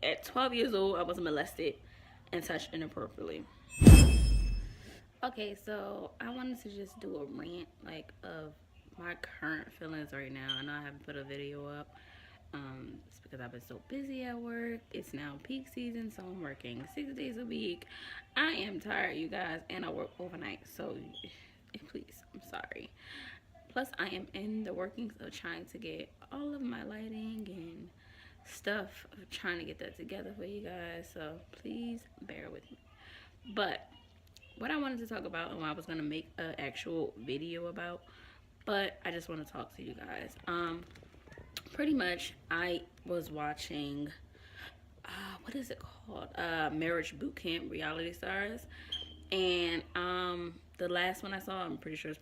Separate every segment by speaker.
Speaker 1: at 12 years old, I was molested and touched inappropriately. Okay, so I wanted to just do a rant, like, of my current feelings right now. I know I haven't put a video up. It's because I've been so busy at work. It's now peak season, so I'm working 6 days a week. I am tired, you guys, and I work overnight. So, please, I'm sorry. Plus, I am in the workings of trying to get all of my lighting and stuff, trying to get that together for you guys. So, please bear with me. But what I wanted to talk about and what I was going to make an actual video about, but I just want to talk to you guys. Pretty much, I was watching, what is it called? Marriage Boot Camp Reality Stars. And the last one I saw, I'm pretty sure it's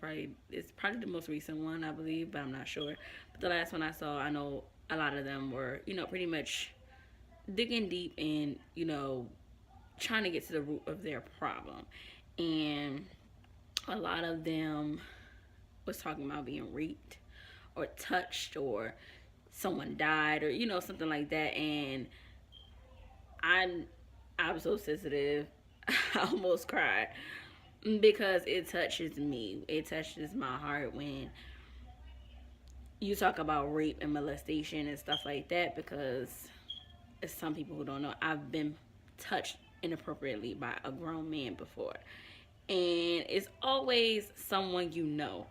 Speaker 1: probably the most recent one, I believe, but I'm not sure. But the last one I saw, I know a lot of them were, pretty much digging deep and, trying to get to the root of their problem. And a lot of them was talking about being raped or touched or someone died or, something like that. And I'm so sensitive. I almost cried because it touches me. It touches my heart when you talk about rape and molestation and stuff like that, because as some people who don't know, I've been touched inappropriately by a grown man before. And it's always someone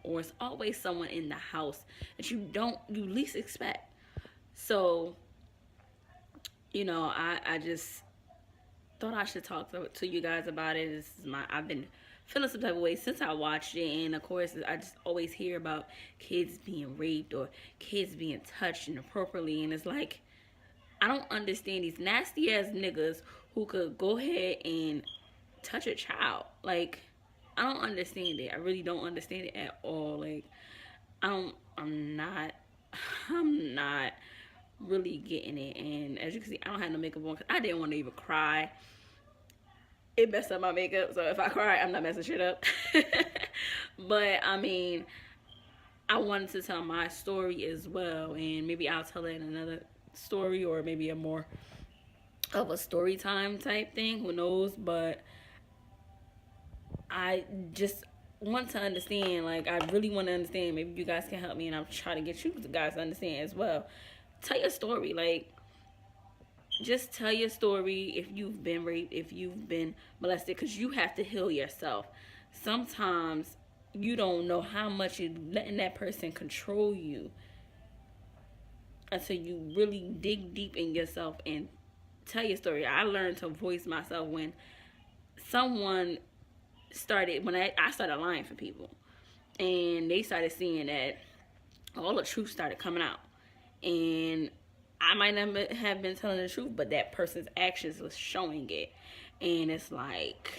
Speaker 1: or it's always someone in the house that you least expect. So, I just thought I should talk to you guys about it. I've been feeling some type of way since I watched it, and of course I just always hear about kids being raped or kids being touched inappropriately, and it's like, I don't understand these nasty ass niggas who could go ahead and touch a child. Like, I don't understand it. I really don't understand it at all. Like, I'm not really getting it. And as you can see, I don't have no makeup on because I didn't want to even cry. It messed up my makeup, so if I cry, I'm not messing shit up. But I mean, I wanted to tell my story as well, and maybe I'll tell it in another story, or maybe a more of a story time type thing, who knows. But I just want to understand, like, I really want to understand. Maybe you guys can help me, and I'm trying to get you guys to understand as well. Tell your story. Like, just tell your story if you've been raped, if you've been molested, because you have to heal yourself. Sometimes you don't know how much you're letting that person control you until you really dig deep in yourself and tell your story. I learned to voice myself when someone when I started lying for people, and they started seeing that all the truth started coming out. And I might not have been telling the truth, but that person's actions was showing it. And it's like,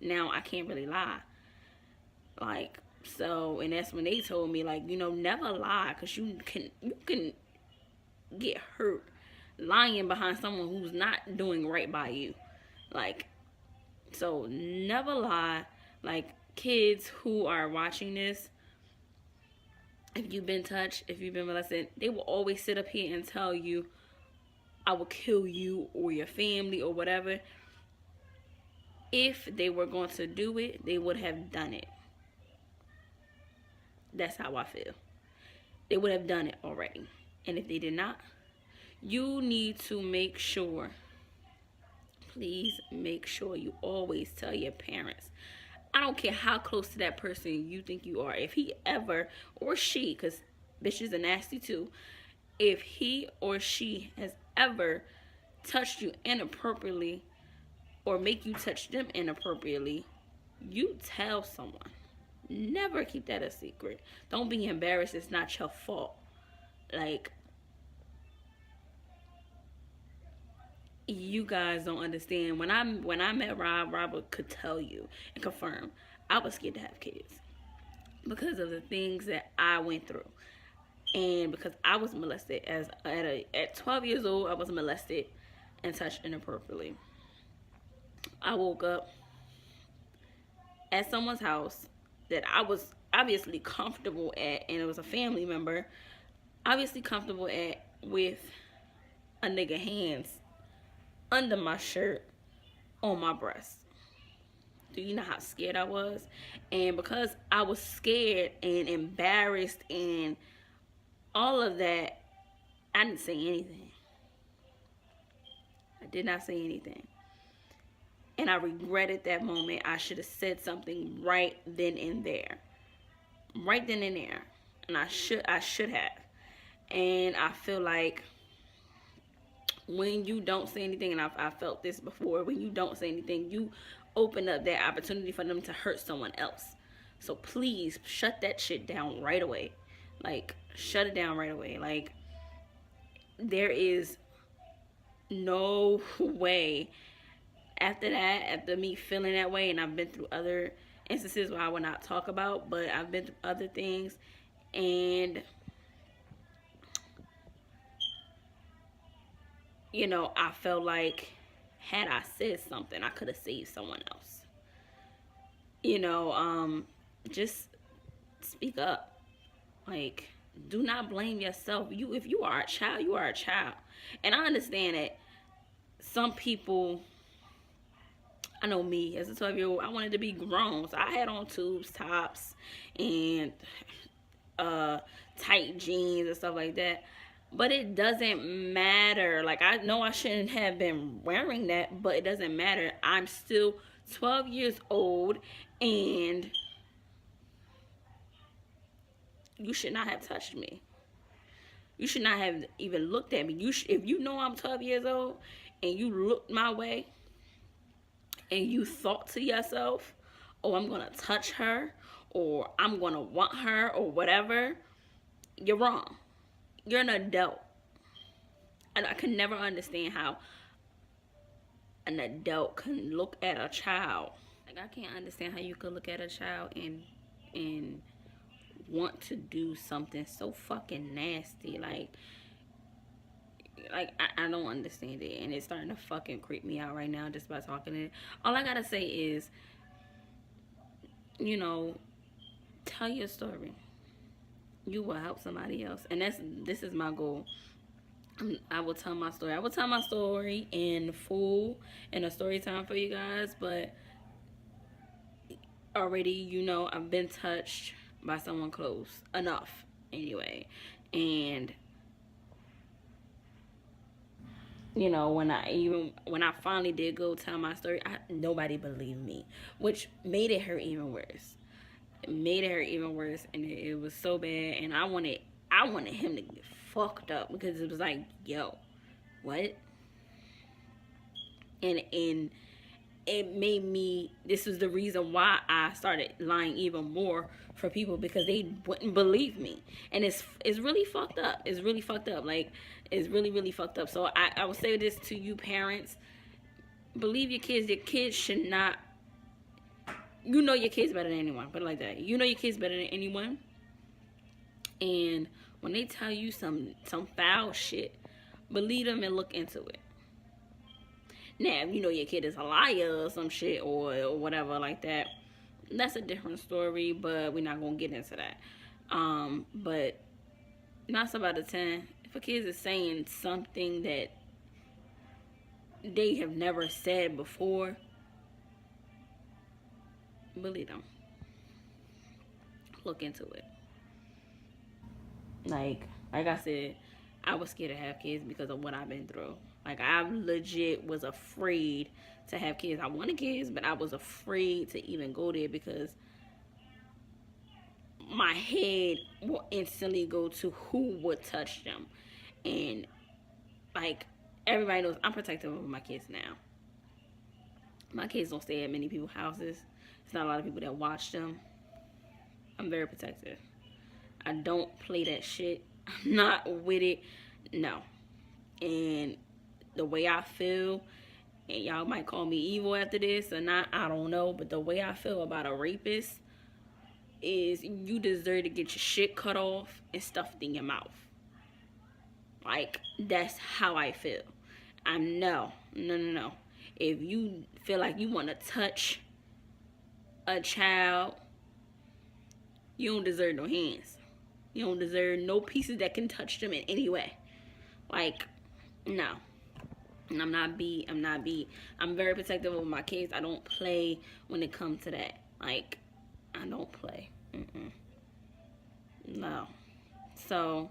Speaker 1: now I can't really lie. Like, so, and that's when they told me, like, never lie, because you can get hurt lying behind someone who's not doing right by you. Like, so never lie. Like, kids who are watching this, if you've been touched, if you've been molested, they will always sit up here and tell you, I will kill you or your family or whatever. If they were going to do it, they would have done it. That's how I feel. They would have done it already. And if they did not, you need to make sure, please make sure you always tell your parents. I don't care how close to that person you think you are. If he ever, or she, because bitches are nasty too, if he or she has ever touched you inappropriately or make you touch them inappropriately, you tell someone. Never keep that a secret. Don't be embarrassed. It's not your fault. Like, you guys don't understand. When I met Rob could tell you and confirm, I was scared to have kids because of the things that I went through, and because I was molested at 12 years old. I was molested and touched inappropriately. I woke up at someone's house that I was obviously comfortable at, and it was a family member, obviously comfortable at, with a nigga hands under my shirt on my breast. Do you know how scared I was? And because I was scared and embarrassed and all of that, I didn't say anything. I did not say anything. And I regretted that moment. I should have said something right then and there. Right then and there. And I should have. And I feel like when you don't say anything, and I felt this before, when you don't say anything, you open up that opportunity for them to hurt someone else. So please shut that shit down right away. Like, shut it down right away. Like, there is no way after that, after me feeling that way, and I've been through other instances where I will not talk about, but I've been through other things, and you know, I felt like had I said something, I could have saved someone else. You know, just speak up. Like, do not blame yourself. If you are a child, you are a child. And I understand that some people, I know me, as a 12-year-old, I wanted to be grown. So I had on tubes, tops, and tight jeans and stuff like that. But it doesn't matter. Like, I know I shouldn't have been wearing that, but it doesn't matter. I'm still 12 years old, and you should not have touched me. You should not have even looked at me. If you know I'm 12 years old, and you looked my way, and you thought to yourself, oh, I'm going to touch her, or I'm going to want her, or whatever, you're wrong. You're an adult. And I can never understand how an adult can look at a child. Like, I can't understand how you could look at a child and want to do something so fucking nasty. Like I don't understand it. And it's starting to fucking creep me out right now just by talking it. All I gotta say is, you know, tell your story. You will help somebody else, and this is my goal. I will tell my story. I will tell my story in full in a story time for you guys, but already, you know, I've been touched by someone close enough anyway. And you know, when I finally did go tell my story, nobody believed me, which made it hurt even worse. It made it hurt even worse, and it was so bad. And I wanted him to get fucked up, because it was like, yo, what? And it made me, this was the reason why I started lying even more for people, because they wouldn't believe me. And it's really fucked up. It's really fucked up. Like, it's really, really fucked up. So I will say this to you parents: believe your kids. Your kids should not, you know your kids better than anyone, put it like that. You know your kids better than anyone. And when they tell you some foul shit, believe them and look into it. Now, if you know your kid is a liar or some shit or whatever like that, that's a different story, but we're not going to get into that. But 9 times out of 10, if a kid is saying something that they have never said before, believe them. Look into it. Like I said, I was scared to have kids because of what I've been through. Like, I legit was afraid to have kids. I wanted kids, but I was afraid to even go there, because my head will instantly go to who would touch them. And like, everybody knows I'm protective of my kids now. My kids don't stay at many people's houses. There's not a lot of people that watch them. I'm very protective. I don't play that shit. I'm not with it. No. And the way I feel, and y'all might call me evil after this or not, I don't know, but the way I feel about a rapist is, you deserve to get your shit cut off and stuffed in your mouth. Like, that's how I feel. No. If you feel like you want to touch a child, you don't deserve no hands. You don't deserve no pieces that can touch them in any way. Like, no. And I'm very protective of my kids. I don't play when it comes to that. Like, I don't play. No. So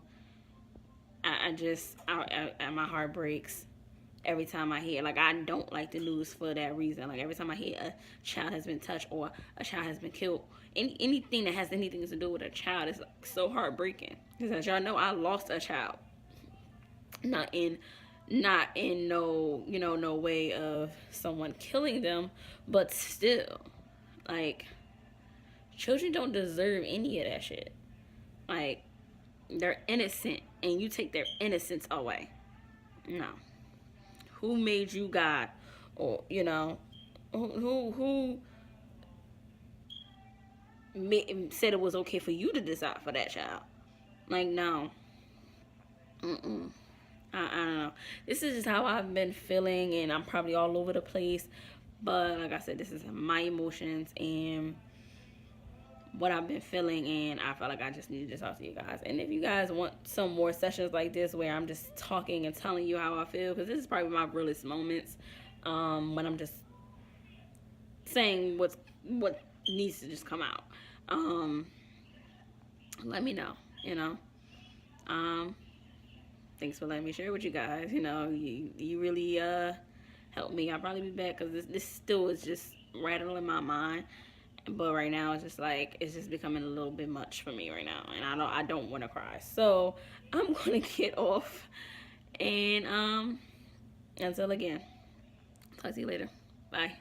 Speaker 1: my heart breaks every time I hear. Like, I don't like the news for that reason. Like, every time I hear a child has been touched or a child has been killed, anything that has anything to do with a child is like so heartbreaking. Because as y'all know, I lost a child. Not in no, no way of someone killing them, but still, like, children don't deserve any of that shit. Like, they're innocent and you take their innocence away. No. Who made you God? Or, who said it was okay for you to decide for that child? Like, no. I don't know. This is just how I've been feeling, and I'm probably all over the place. But like I said, this is my emotions and what I've been feeling, and I felt like I just needed to talk to you guys. And if you guys want some more sessions like this where I'm just talking and telling you how I feel, because this is probably my realest moments, when I'm just saying what needs to just come out. Let me know, thanks for letting me share with you guys. You really helped me. I'll probably be back because this still is just rattling my mind. But right now it's just like, it's just becoming a little bit much for me right now, and I don't want to cry. So I'm gonna get off, and until again, talk to you later. Bye.